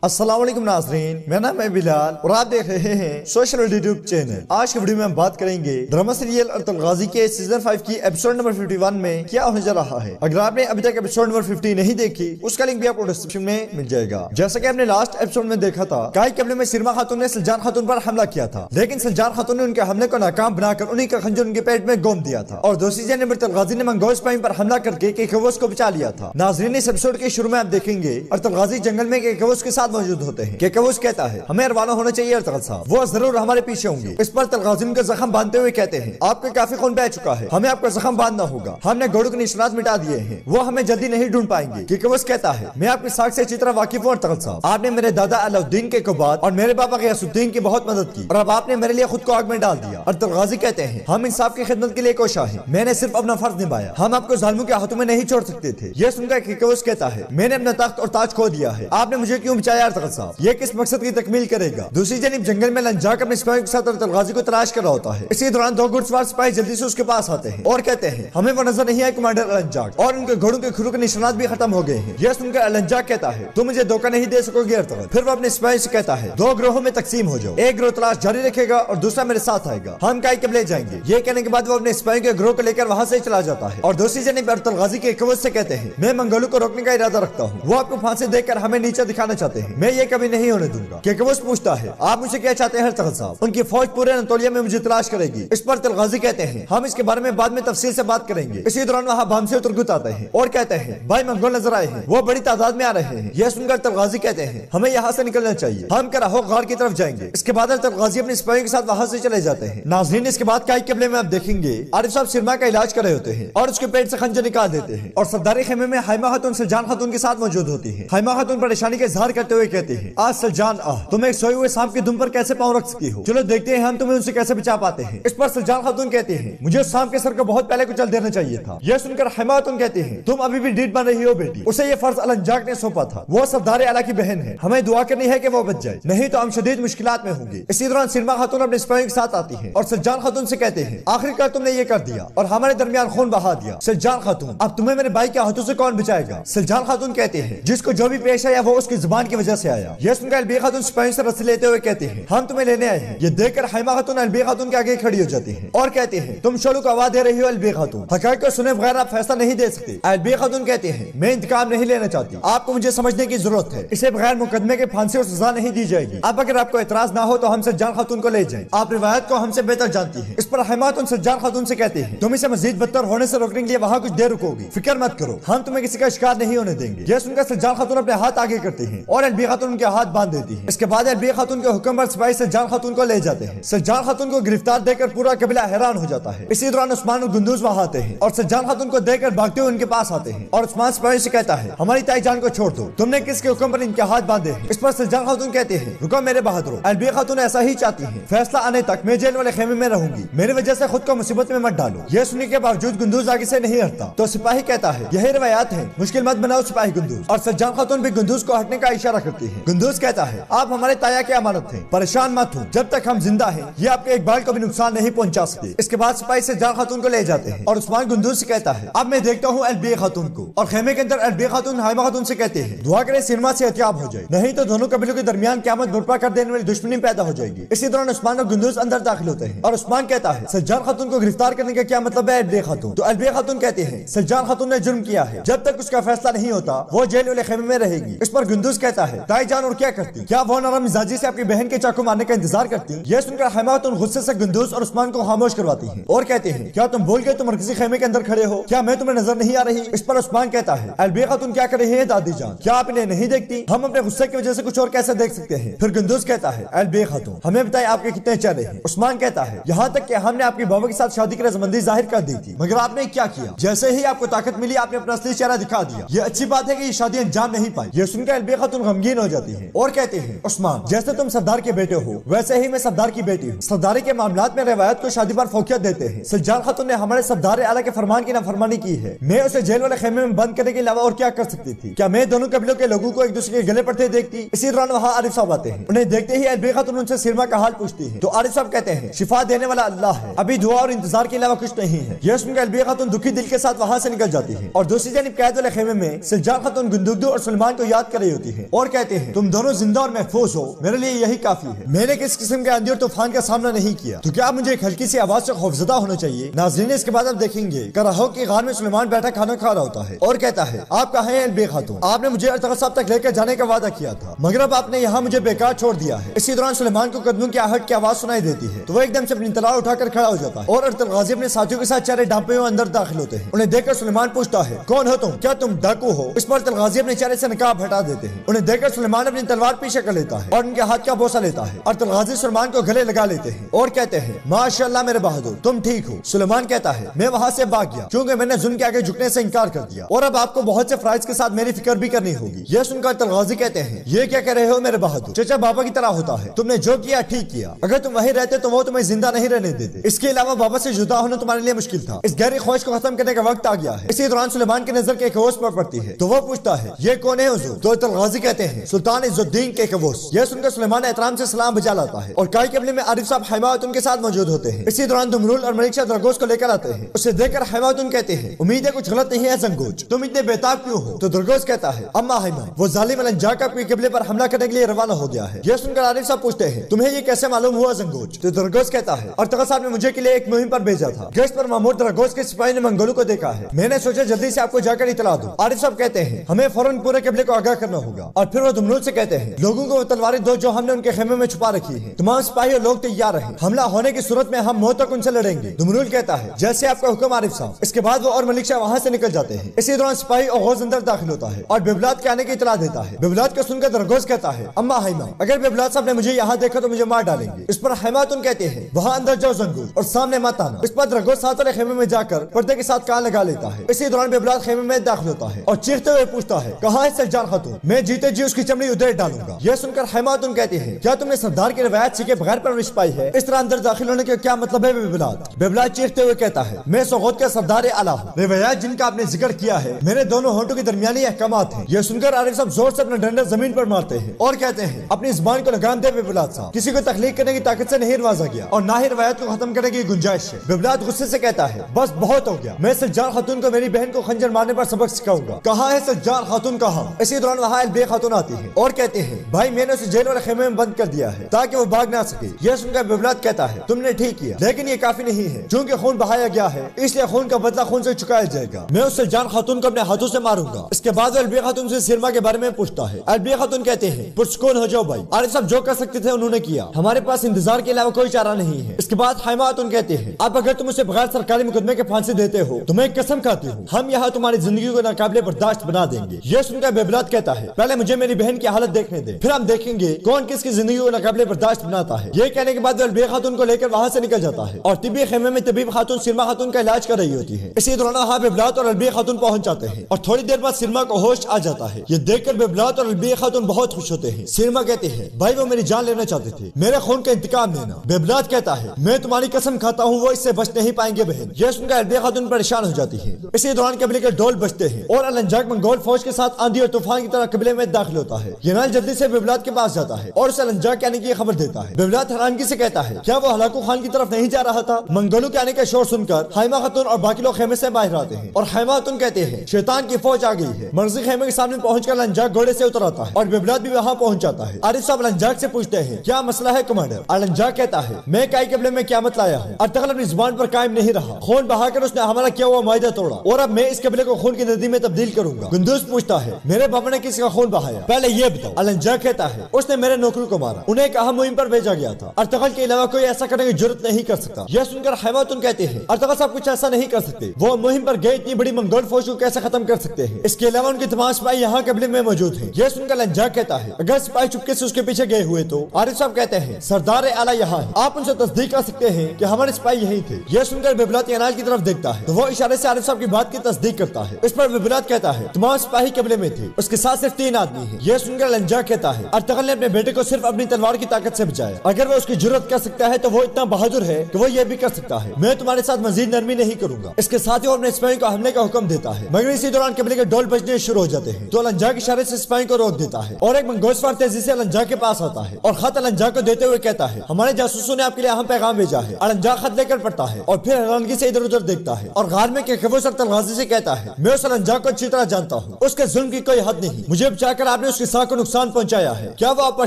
अस्सलाम वालेकुम नाज़रीन, मेरा नाम है बिलाल और आप देख रहे हैं सोशल यूट्यूब चैनल। आज की वीडियो में हम बात करेंगे ड्रामा सीरियल अर्तुल गाजी के सीजन 5 की एपिसोड नंबर 51 में क्या होने जा रहा है। अगर आपने अभी तक एपिसोड नंबर 50 नहीं देखी, उसका लिंक भी आपको डिस्क्रिप्शन में मिल जाएगा। जैसा कि आपने लास्ट एपिसोड में देखा था, कई कबले में सिरमा खातून ने सलजान खातून पर हमला किया था, लेकिन सलजान खातून ने उनके हमले को नाकाम बनाकर उन्हीं का खंजर उनके पेट में गोम दिया था और दूसरी जानब अर्तुल गाजी ने मंगोल स्पाइन पर हमला करके केकोवस को बचा लिया था। नाज़रीन, इस एपिसोड के शुरू में आप देखेंगे अर्तुल गाजी जंगल में केकोवस के साथ मौजूद होते हैं। केकोवस कहता है हमें रवाना होना चाहिए अर्तुगरुल साहब, वो जरूर हमारे पीछे होंगे। इस पर अर्तुल गाजी उनका जख्म बांधते हुए कहते हैं आपके काफी खून बह चुका है, हमें आपका जख्म बांधना होगा, हमने घोड़ों के निशानात मिटा दिए हैं, वो हमें जल्दी नहीं ढूंढ पाएंगे। केकोवस कहता है मैं आपकी साख से अच्छी तरह वाकिफ हूं अर्तुगरुल साहब, आपने मेरे दादा अलाउद्दीन के बाद और मेरे पापा गयासुद्दीन की बहुत मदद की और अब आपने मेरे लिए खुद को आग में डाल दिया। अर्तुल गाजी कहते हैं हम इंसाफ की खिदमत के लिए कोशा है, मैंने सिर्फ अपना फर्ज निभाया, हम आपको जालिमों के हाथों में नहीं छोड़ सकते थे। यह सुनकर केकोवस कहता है मैंने अपना तख्त और ताज खो दिया है, आपने मुझे क्यों बचाया अर्तुगरुल साहब, ये किस मकसद की तकमील करेगा। दूसरी जनिब जंगल में लंजाक अपने सिपाहियों के साथ अर्तुल गाजी को तलाश कर रहा होता है। इसी दौरान दो घुड़सवार सिपाही जल्दी से उसके पास आते हैं और कहते हैं हमें वो नजर नहीं आए कमांडर लंजाक, और उनके घोड़ों के खुरों के निशानात भी खत्म हो गए हैं। यह सुनकर लंजाक कहता है तुम मुझे धोखा नहीं दे सकोगे अर्तुगरुल। फिर वो अपने सिपाही से कहता है दो ग्रोहों में तकसीम हो जाओ, एक ग्रोह तलाश जारी रखेगा और दूसरा मेरे साथ आएगा, हम कई कबले जाएंगे। ये कहने के बाद वो अपने सिपाहियों के ग्रोह को लेकर वहां से चला जाता है और दूसरी जनिब अर्तुल गाजी के केकोवस से कहते हैं मैं मंगोलों को रोकने का इरादा रखता हूँ, वो आपको फांसी देकर हमें नीचे दिखाना चाहते हैं, मैं ये कभी नहीं होने दूंगा। केकोवस पूछता है आप मुझे क्या चाहते हैं अर्तुगरुल साहब, उनकी फौज पूरे अनातोलिया में मुझे तलाश करेगी। इस पर अर्तुल गाजी कहते हैं हम इसके बारे में बाद में तफसील से बात करेंगे। इसी दौरान वहाँ बामसे और तुर्गुत आते हैं और कहते हैं भाई मंगोल नजर आए हैं, वो बड़ी तादाद में आ रहे हैं। यह सुनकर अर्तुल गाजी कहते हैं हमें यहाँ से निकलना चाहिए, हम कराहो गार की तरफ जाएंगे। इसके बाद अर्तुल गाजी अपने सिपाहियों के साथ वहाँ से चले जाते हैं। नाज़रीन, इसके बाद कई कबले में आप देखेंगे आरिफ साहब सिरमा का इलाज कर रहे होते हैं और उसके पेट से खंजर निकाल देते हैं और सरदारी खेमे में हाइमा खातून सलजान खातून के साथ मौजूद होती है। हाइमा खातून परेशानी का इजहार करते हुए कहते हैं आज सलजान तुम एक सोए हुए सांप की दुम पर कैसे पाँव रख सकी हो, चलो देखते हैं हम तुम्हें उनसे कैसे बचा पाते हैं। इस पर सलजान खातून कहते हैं मुझे सांप के सर को बहुत पहले कुचल देना चाहिए था। यह सुनकर हाइमा खातून कहते हैं तुम अभी भी ढीठ बन रही हो बेटी, उसे ये फर्ज अलंजाक ने सौंपा था, वो सरदार आला की बहन है, हमें दुआ करनी है कि वो बच जाए, नहीं तो हम शदीद मुश्किलात में होंगे। इसी दौरान सिरमा खातून अपने सिपाहियों के साथ आती है और सलजान खातून से कहते हैं आखिरकार तुमने ये कर दिया और हमारे दरमियान खून बहा दिया। सलजान खातून अब तुम्हें मेरे भाई के हाथों से कौन बचाएगा। सलजान खातून कहते हैं जिसको जो भी पेश आया वो उसकी जुबान की वजह से आया। यह सुनकर अलबी खातून सिपाहियों से रस्सी लेते हुए कहते हैं हम तुम्हें लेने आए हैं। ये देखकर हाइमा खातून अलबी खातून के आगे खड़ी हो जाती है और कहते हैं तुम शोलों को आवाज दे रही हो अलबी खातून, हक़ाइक़ को सुने बगैर आप फैसला नहीं दे सकते। अलबी खातून कहते हैं मैं इंतकाम नहीं लेना चाहती, आपको मुझे समझने की जरूरत है, इसे बगैर मुकदमे के फांसी और सजा नहीं दी जाएगी। अब अगर आपको एतराज ना हो तो हम सलजान खातून को ले जाएं, आप रिवायत को हमसे बेहतर जानती हैं। इस पर हाइमा खातून सलजान खातून से कहते हैं तुम इसे मजीद बदतर होने से रोकने के लिए वहाँ कुछ देर रुकोगी, फिक्र मत करो, हम तुम्हें किसी का शिकार नहीं होने देंगे। यह सुनकर सलजान खातून अपने हाथ आगे करती हैं और अलबी खातून उनके हाथ बांध देती है। इसके बाद अलबी खातून के हुक्म पर सिपाही सलजान खातून को ले जाते हैं। सलजान खातून को गिरफ्तार देखकर पूरा कबीला हैरान हो जाता है। इसी दौरान उस्मान और गुंदूज वहाँ आते हैं और सलजान खातून को देखकर भागते हुए उनके पास आते हैं और उस्मान सिपाही से कहता है हमारी ताई जान को छोड़ दो, तुमने किसके हुक्म पर इनके हाथ बांधे हैं। इस पर सलजान खातून कहते हैं रुको मेरे बहादुरों, अलबी खातून ऐसा ही चाहती है, फैसला आने तक मैं जेल वाले खेमे में रहूंगी, मेरी वजह से खुद को मुसीबत में मत डालो। यह सुनने के बावजूद गुंदूज आगे से नहीं हटता तो सिपाही कहता है यही रवायात है, मुश्किल मत बनाओ सिपाही गुंदूज। और सलजान खातून भी गुंदूज को हटने का इशारा करती है। गुंदूज कहता है आप हमारे ताया की अमानत हैं, परेशान मत हो, जब तक हम जिंदा हैं ये आपके एक बाल को भी नुकसान नहीं पहुंचा सकते। इसके बाद सिपाही सलजान खातून को ले जाते हैं और उस्मान गुंदूज से कहता है अब मैं देखता हूँ अलबी खातून को, और खेमे के अंदर अलबी खातून हाइमा खातून से कहते हैं दुआ करें सिरमा से एहतियाब हो जाए, नहीं तो दोनों कबीलों के दरमियान क़यामत बर्पा कर देने वाली दुश्मनी पैदा हो जाएगी। इसी दौरान उस्मान और गुंदूज अंदर दाखिल होते हैं और उस्मान कहता है सलजान खातून को गिरफ्तार करने का क्या मतलब है अलबी खातून। तो अलबी खातून कहते हैं सलजान खातून ने जुर्म किया है, जब तक उसका फैसला नहीं होता वो जेल वाले खेमे में रहेगी। इस पर गुंदूज कहता है है ताई जान और क्या करती? क्या वो नरम मिजाजी से आपकी बहन के चाकू मारने का इंतजार करती? यह सुनकर हैमा खातून गुस्से से गुंदूस और उस्मान को खामोश करवाती हैं और कहते हैं क्या तुम भूल गए तुम मरकजी खेमे के अंदर खड़े हो? क्या मैं तुम्हें नजर नहीं आ रही? इस पर उस्मान कहता है अलबे खातून क्या कर रही है दादी जान, क्या आप इन्हें नहीं देखती? हम अपने गुस्से की वजह से कुछ और कैसे देख सकते हैं? फिर गुंदूस कहता है अलबे खातून हमें बताए आपके कितने चेहरे हैं? उस्मान कहता है यहाँ तक कि हमने आपकी बाबा के साथ शादी की रज़ामंदी जाहिर कर दी थी, मगर आपने क्या किया? जैसे ही आपको ताकत मिली आपने अपना असली चेहरा दिखा दिया। ये अच्छी बात है कि ये शादी अंजाम नहीं पाई। ये सुनकर अलबे खातून गमगीन हो जाती है और कहते हैं उस्मान जैसे तुम सरदार के बेटे हो वैसे ही मैं सरदार की बेटी हूँ। सरदारी के मामलात में रिवायत को शादी पर फोकियत देते हैं। सज्जाद खातून ने हमारे सरदार आला के फरमान की नाफरमानी की है। मैं उसे जेल वाले खेमे में बंद करने के अलावा और क्या कर सकती थी? क्या मैं दोनों कबीलों के लोगों को एक दूसरे के गले पड़ते देखती? इसी दौरान वहाँ आरिफ साहब आते हैं। उन्हें देखते ही अलबे खातून उनसे सिरमा का हाल पूछती है तो आरिफ साहब कहते हैं शिफा देने वाला अल्लाह है, अभी दुआ और इंतजार के अलावा कुछ नहीं है। यह सुनकर अलबे खातून दुखी दिल के साथ वहाँ से निकल जाती है और दूसरी जानिब कैद वाले खेमे में सज्जाद खातून गुंदुगदू और सलमान को याद कर रही होती है और कहते हैं तुम दोनों जिंदा और महफूज हो, मेरे लिए यही काफी है। मैंने किस किस्म के आंधी और तूफान का सामना नहीं किया तो क्या मुझे एक हल्की सी आवाज से खौफजदा होना चाहिए? नाज़रीन इसके बाद आप देखेंगे कराहो की गार में सुलेमान बैठा खाना खा रहा होता है और कहता है आप कहाँ हैं अलबे खातून? आपने मुझे अर्तगा साहब तक लेकर जाने का वादा किया था मगर अब आपने यहाँ मुझे बेकार छोड़ दिया है। इसी दौरान सुलेमान को कदमों की आहट की आवाज सुनाई देती है तो वो एकदम से अपनी तलवार उठाकर खड़ा हो जाता है और अर्तल गाजी अपने साथियों के साथ चेहरे ढांपे हुए अंदर दाखिल होते हैं। उन्हें देखकर सुलेमान पूछता है कौन हो तुम? क्या तुम डाकू हो? इस पर अर्तल गाजी अपने चेहरे से नकाब हटा देते हैं। उन्हें देखकर सुलेमान अपनी तलवार पीछे कर लेता है और उनके हाथ का बोसा लेता है। अर्तल गाजी सुलेमान को गले लगा लेते हैं और कहते हैं माशाअल्लाह मेरे बहादुर तुम ठीक हो। सुलेमान कहता है मैं वहाँ से भाग गया क्योंकि मैंने जुल्म के आगे झुकने से इनकार कर दिया और अब आपको बहुत से फराइज के साथ मेरी फिक्र भी करनी होगी। यह सुनकर अर्तल गाजी कहते हैं ये क्या कह रहे हो मेरे बहादुर? चचा बाबा की तरह होता है, तुमने जो किया ठीक किया। अगर तुम वहीं रहते तो वो तुम्हें जिंदा नहीं रहने देते। इसके अलावा बाबा से जुदा होना तुम्हारे लिए मुश्किल था। इस गहरी ख्वाहिश को खत्म करने का वक्त आ गया है। इसी दौरान सुलेमान की नजर के कवोस पर पड़ती है तो वो पूछता है ये कौन है हुजूर? तो अर्तल गाजी कहते हैं सुल्तान इज्जुद्दीन के कवोस। यह सुनकर सुलेमान एहतराम से सलाम बजा लाता है और काई कबीले में आरिफ साहब हैमा खातून के साथ मौजूद होते हैं। इसी दौरान दुमरुल और मलिक शाह दरगोश को लेकर आते हैं। उसे देखकर हैमा खातून कहते हैं उम्मीद है कुछ गलत नहीं है जंगोज, तुम इतने बेताब क्यों हो? तो दरगोश कहता है अम्मा हैमा वो जालिम अलंजाक आपके कबीले पर हमला करने के लिए रवाना हो गया है। यह सुनकर आरिफ साहब पूछते हैं तुम्हें ये कैसे मालूम हुआ जंगोज? तो दरगोश कहता है अर्तगा साहब ने मुझे के लिए एक मुहिम पर भेजा था। गश्त पर मामूर दरगोश के सिपाही ने मंगोलों को देखा है, मैंने सोचा जल्दी से आपको जाकर इतला दूं। आरिफ साहब कहते हैं हमें फौरन पूरे कबीले को आगाह करना होगा और फिर वो दुमरुल से कहते हैं लोगों को तलवारें दो जो हमने उनके खेमे में छुपा रखी है। तमाम सिपाही और लोग तैयार रहे, हमला होने की सूरत में हम मौत तक उनसे लड़ेंगे। दुमरुल कहता है जैसे आपका हुक्म आरिफ साहब। इसके बाद वो और मलिक शाह वहाँ से निकल जाते हैं। इसी दौरान सिपाही और गौज अंदर दाखिल होता है और बिबलात के आने की इतला देता है। बिबलात को सुनकर दरगोश कहता है अम्मा हैमा अगर बिबलात साहब ने मुझे यहाँ देखा तो मुझे मार डालेंगे। इस पर हैमा खातून कहते हैं वहाँ अंदर जाओ जंगूज और सामने मत आना। इस पर दरगोश साथ वाले खेमे में जाकर पर्दे के साथ कान लगा लेता है। इसी दौरान बिबलात खेमे में दाखिल होता है और चीखते हुए पूछता है कहाँ है सज्जाद खातून? मैं जीते जी उसकी चमड़ी उधेड़ डालूंगा। यह सुनकर हैमा खातून कहती है क्या तुमने सरदार की रिवायत सीखे बगैर परवरिश पाई है? इस तरह अंदर दाखिल होने का क्या मतलब है? बिबलात बिबलात चीखते हुए कहता है मैं सौगौत का सरदार आला हूँ। रिवायत जिनका आपने जिक्र किया है मेरे दोनों होंठों के दरमियानी अहकामात हैं। यह सुनकर आरिफ साहब जोर से अपना डंडा जमीन पर मारते हैं और कहते हैं अपनी जुबान को लगाम दे बिबलात साहब, किसी को तख्लीक करने की ताकत से नहीं नवाजा गया और ना ही रिवायत को खत्म करने की गुंजाइश है। बिबलात गुस्से से कहता है बस बहुत हो गया, मैं सज्जाद खातून को मेरी बहन को खंजर मारने पर सबक सिखाऊंगा। कहाँ है सज्जाद खातून? कहाँ? इसी दौरान वहाँ अलबे खातून आती है और कहते हैं भाई मैंने उसे जेल वाले खेमे में बंद कर दिया है ताकि वो भाग ना सके। यह सुनकर बिबलात कहता है तुमने ठीक किया लेकिन ये काफी नहीं है, चूंकि खून बहाया गया है इसलिए खून का बदला खून से चुकाया जाएगा। मैं उस सज्जाद खातून को अपने हाथों से मारूंगा। इसके बाद अलबे खातून से सिरमा के बारे में पूछता है। अलबे खातून कहते हैं पुरस्कून हो जाओ भाई, आरिफ साहब जो कर सकते थे उन्होंने किया, हमारे पास इंतजार के अलावा कोई चारा नहीं है। इसके बाद हैमा खातून कहते हैं अब अगर तुम उसे बगैर सरकारी मुकदमे के फांसी देते हो तो मैं कसम खाती हूँ हम यहाँ तुम्हारी जिंदगी को नाकाबिले बर्दाश्त बना देंगे। यह सुनकर बिबलात कहता है पहले मुझे मेरी बहन की हालत देखने दे, फिर हम देखेंगे कौन किसकी जिंदगी को नाकाबिले बर्दाश्त बनाता है। ये कहने के बाद अलबे खातून को लेकर वहाँ से निकल जाता है और तिब्बी खेमे में तबीब खातून सिरमा खातून का इलाज कर रही होती है। इसी दौरान वहाँ बिबलात और अलबे खातून पहुंच जाते हैं और थोड़ी देर बाद सिरमा को होश आ जाता है। ये देखकर बिबलात और अलबे खातून बहुत खुश होते हैं। सिरमा कहते हैं भाई वो मेरी जान लेना चाहते थे, मेरे खून का इंतकाम लेना। बिबलात कहता है मैं तुम्हारी कसम खाता हूँ वो इससे बच नहीं पाएंगे बहन। यह सुनकर अलबे खातून परेशान हो जाती है। इसी दौरान कबीले के ढोल बजते हैं और अलंजाक मंगोल फौज के साथ आंधी और तूफान की तरह कबीले में दाखिल होता है। यनाल जल्दी से बिबलात के पास जाता है और उसे अलंजाक के आने की खबर देता है। बिबलात हैरानगी से कहता है क्या वो हलाकू खान की तरफ नहीं जा रहा था? मंगोलों के आने का शोर सुनकर हैमा खातून और बाकी लोग खेमे से बाहर आते हैं और हैमा खातून कहते हैं शैतान की फौज आ गई है। मर्जी खेमे के सामने पहुंचकर अलंजाक घोड़े से उतर आता है और बिबलात भी वहाँ पहुंच जाता है। आरिफ साहब अलंजाक से पूछते हैं क्या मसला है कमांडर? अलंजाक कहता है मैं काई कबीले में क़यामत लाया हूँ। अर्तगल अपनी जुबान पर कायम नहीं रहा, खून बहाकर उसने हमारा किया हुआ मायदा तोड़ा और अब मैं इस कबीले को खून की नदी में तब्दील करूंगा। गुंदूस पूछता है मेरे बाबा ने किसका खून बहाया? पहले ये बताओ। अलंजा कहता है उसने मेरे नौकरों को मारा, उन्हें एक अहम मुहिम पर भेजा गया था, अर्तगल के अलावा कोई ऐसा करने की जरूरत नहीं कर सकता। यह सुनकर हैवातुन कहते हैं अर्तगल साहब कुछ ऐसा नहीं कर सकते, वो मुहिम पर गए इतनी बड़ी मंगोल फौज को कैसे खत्म कर सकते हैं, इसके अलावा उनके तमाम सिपाही यहाँ कबीले में मौजूद हैं। यह सुनकर अलंजा कहता है अगर सिपाही चुपके से उसके पीछे गए हुए तो आरिफ साहब कहते हैं सरदार आला यहाँ है, आप उनसे तस्दीक कर सकते हैं कि हमारे सिपाही यही थे। यह सुनकर बिबलात अनाज की तरफ देखता है तो वो इशारे से आरिफ साहब की बात की तस्दीक करता है। इस पर बिबलात कहता है तमाम सिपाही कबीले में थे, उसके साथ सिर्फ 3 आदमी हैं। यह सुनकर अलंजा कहता है अर्तगल ने अपने बेटे को सिर्फ अपनी तलवार की ताकत से बचाया, अगर वो उसकी जुर्रत कर सकता है तो वो इतना बहादुर है कि वो ये भी कर सकता है। मैं तुम्हारे साथ मजीद नरमी नहीं करूंगा। इसके साथ ही वो अपने सिपाही को हमले का हुक्म देता है, मगर इसी दौरान कबीले के ढोल बजने शुरू हो जाते हैं तो अलंजा के इशारे से सिपाही को रोक देता है और एक मंगोल सवार तेजी से अलंजा के पास आता है और खत अलंजा को देते हुए कहता है हमारे जासूसों ने आपके लिए अहम पैगाम भेजा है। अलंजा खत लेकर पढ़ता है और फिर हैरानगी से इधर उधर देखता है और गार में तलगाजी से कहता है मैं उस अलंजा को अच्छी तरह जानता हूँ, उसके जुल्म की कोई हद नहीं, मुझे बचाकर आपने उसकी साख को नुकसान पहुँचाया है, क्या वो आप पर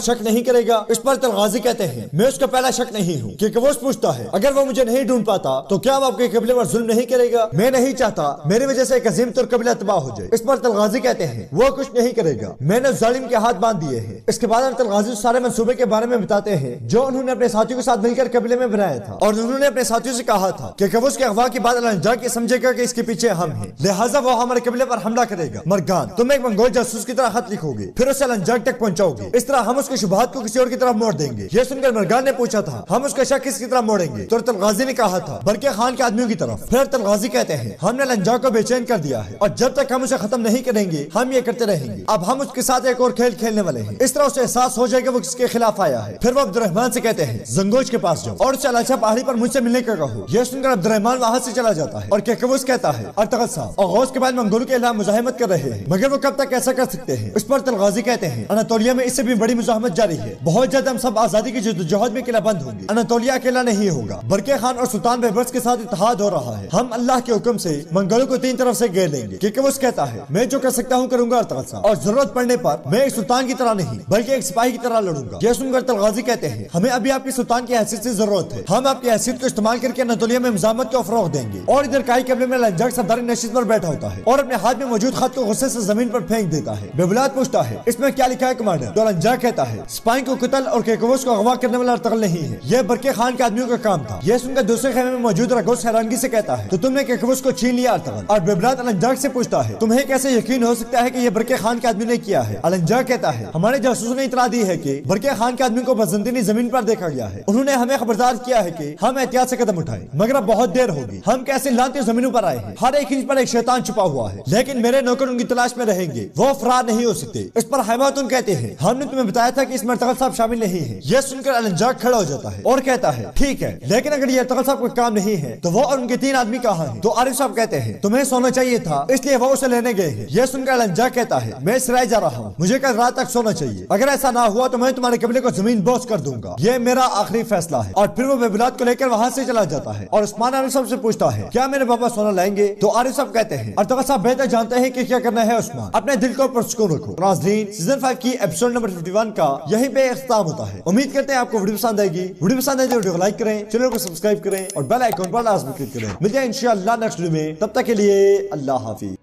शक नहीं करेगा। इस पर तलगाजी कहते हैं मैं उसका पहला शक नहीं हूँ। वो पूछता है अगर वो मुझे नहीं ढूंढ पाता तो क्या वो आपके कबीले पर जुल्म नहीं करेगा, मैं नहीं चाहता मेरी वजह से एक अजीम तुर कबीला तबाह हो जाए। इस पर तलगाजी कहते हैं वो कुछ नहीं करेगा, मैंने जालिम के हाथ बांध दिए हैं। इसके बाद तलगाजी सारे मंसूबे के बारे में बताते हैं जो उन्होंने अपने साथियों के साथ मिलकर कबीले में बनाया था और उन्होंने अपने साथियों से कहा था कि कबूस के अगवा के बाद अलंजा के समझेगा कि इसके पीछे हम हैं, लिहाजा वो हमारे कबीले पर हमला करेगा। मरगान तुम एक मंगोल जासूस की तरह खत लिखोगे फिर उसे अलंजा तक पहुंचाओगे, इस तरह हम उसके शुबहात को किसी और की तरफ मोड़ देंगे। ये सुनकर मरगान ने पूछा था हम उसका शक किसकी तरफ मोड़ेंगे, तो तलगाजी ने कहा था बरके खान के आदमियों की तरफ। फिर तलगाजी कहते हैं हमने अलंजा को बेचैन कर दिया है और जब तक हम उसे खत्म नहीं करेंगे हम ये करते रहेंगे। अब हम उसके साथ एक और खेल खेलने वाले हैं, इस तरह उसे एहसास हो जाएगा वो किसके खिलाफ आया है। फिर वो अब्दुर्रहमान से कहते हैं जंगोज के पास जाओ और उसे अलाशा पहाड़ी पर मुझसे मिलने का कहो। यह सुनकर अब्दुर्रहमान वहाँ से चला जाता है और केकवुस कहता है अर्तगल साहब और गौस के बाद मंगोलों के खिलाफ मुजाहिमत कर रहे हैं, मगर वो कब तक ऐसा कर सकते हैं। इस पर तलगाजी कहते हैं अनातोलिया में इससे भी बड़ी मुजाहिमत जारी है, बहुत जल्द हम सब आजादी की जद्दोजहद में किला बंद होंगे। अनातोलिया अकेला नहीं होगा, बरके खान और सुल्तान बेबर्स के साथ इत्तेहाद हो रहा है, हम अल्लाह के हुक्म से मंगोलों को 3 तरफ से घेर लेंगे। केकवुस कहता है मैं जो कर सकता हूँ करूंगा अर्तगल साहब, और जरूरत पड़ने पर मैं एक सुल्तान की तरह नहीं बल्कि एक सिपाही की तरह लड़ूंगा। यह सुनकर तलगाजी कहते हैं हमें अभी आपकी सुल्तान की हैसियत से जरूरत है, हम आपकी हैसियत को इस्तेमाल करके अनातोलिया में मुजामत को फरोग देंगे। और इधर काई कबीले में अलंजा सरदारी नशिस्त पर बैठा होता है और अपने हाथ में मौजूद खत को गुस्से से जमीन पर फेंक देता है। बिबलात पूछता है इसमें क्या लिखा है कमांडर, तो अलंजा कहता है सिपाही को कत्ल और केकवुस को अगवा करने वाला अर्तगल नहीं है, यह बरके खान के आदमियों का काम था। यह सुनकर दूसरे खेमे में मौजूद रगोस हैरानगी से कहता है तो तुमने केकवुस को छीन लिया अर्तगल। और बिबलात अलंजा से पूछता है तुम्हें कैसे यकीन हो सकता है कि यह बरके खान के आदमी ने किया है। अलंजा कहता है हमारे जासूसों ने इतला दी है कि बरके खान के आदमी को बजंतीनी जमीन पर देखा गया है, उन्होंने हमें खबरदार किया है कि हम एहतियात से कदम उठाएं, मगर अब बहुत देर होगी, हम कैसे लानती जमीनों पर आए हैं, हर एक इंच पर एक शैतान छुपा हुआ है, लेकिन मेरे नौकर उनकी तलाश में रहेंगे, वो फरार नहीं हो सकते। इस पर हैवातुन कहते हैं हमने तुम्हें बताया था कि इसमें अर्तगल साहब शामिल नहीं है। यह सुनकर अलंजा खड़ा हो जाता है और कहता है ठीक है, लेकिन अगर ये अर्तगल साहब का काम नहीं है तो वो और उनके 3 आदमी कहाँ हैं। तो आरिफ साहब कहते हैं तुम्हें सोना चाहिए था इसलिए वो उसे लेने गए हैं। यह सुनकर अलंजा कहता है मैं इसराइल जा रहा हूँ, मुझे कल रात तक सोना चाहिए, अगर ऐसा ना हुआ तो मैं तुम्हारे कबीले को जमीन बोझ कर दूंगा, यह मेरा आखिरी फैसला है। और फिर वो बिबलात को लेकर वहाँ से चला जाता है और उस्मान आरिफ साहब से पूछता है क्या मेरे पापा सोना लाएंगे, तो आरिफ साहब कहते हैं अर्तगल साहब बेहतर जानते हैं कि क्या करना है उस्मान, अपने दिल को पुरसुकून रखो। नाज़रीन सीजन 5 की एपिसोड नंबर 51 का यहीं पे इख्तिताम होता है। उम्मीद करते हैं आपको वीडियो पसंद आएगी, वीडियो पसंद आए तो वीडियो को लाइक करें, चैनल को सब्सक्राइब करें और बेल आइकन पर लाजमी क्लिक करें। मिलते हैं इंशाअल्लाह नेक्स्ट वीडियो में, तब तक के लिए अल्लाह हाफिज।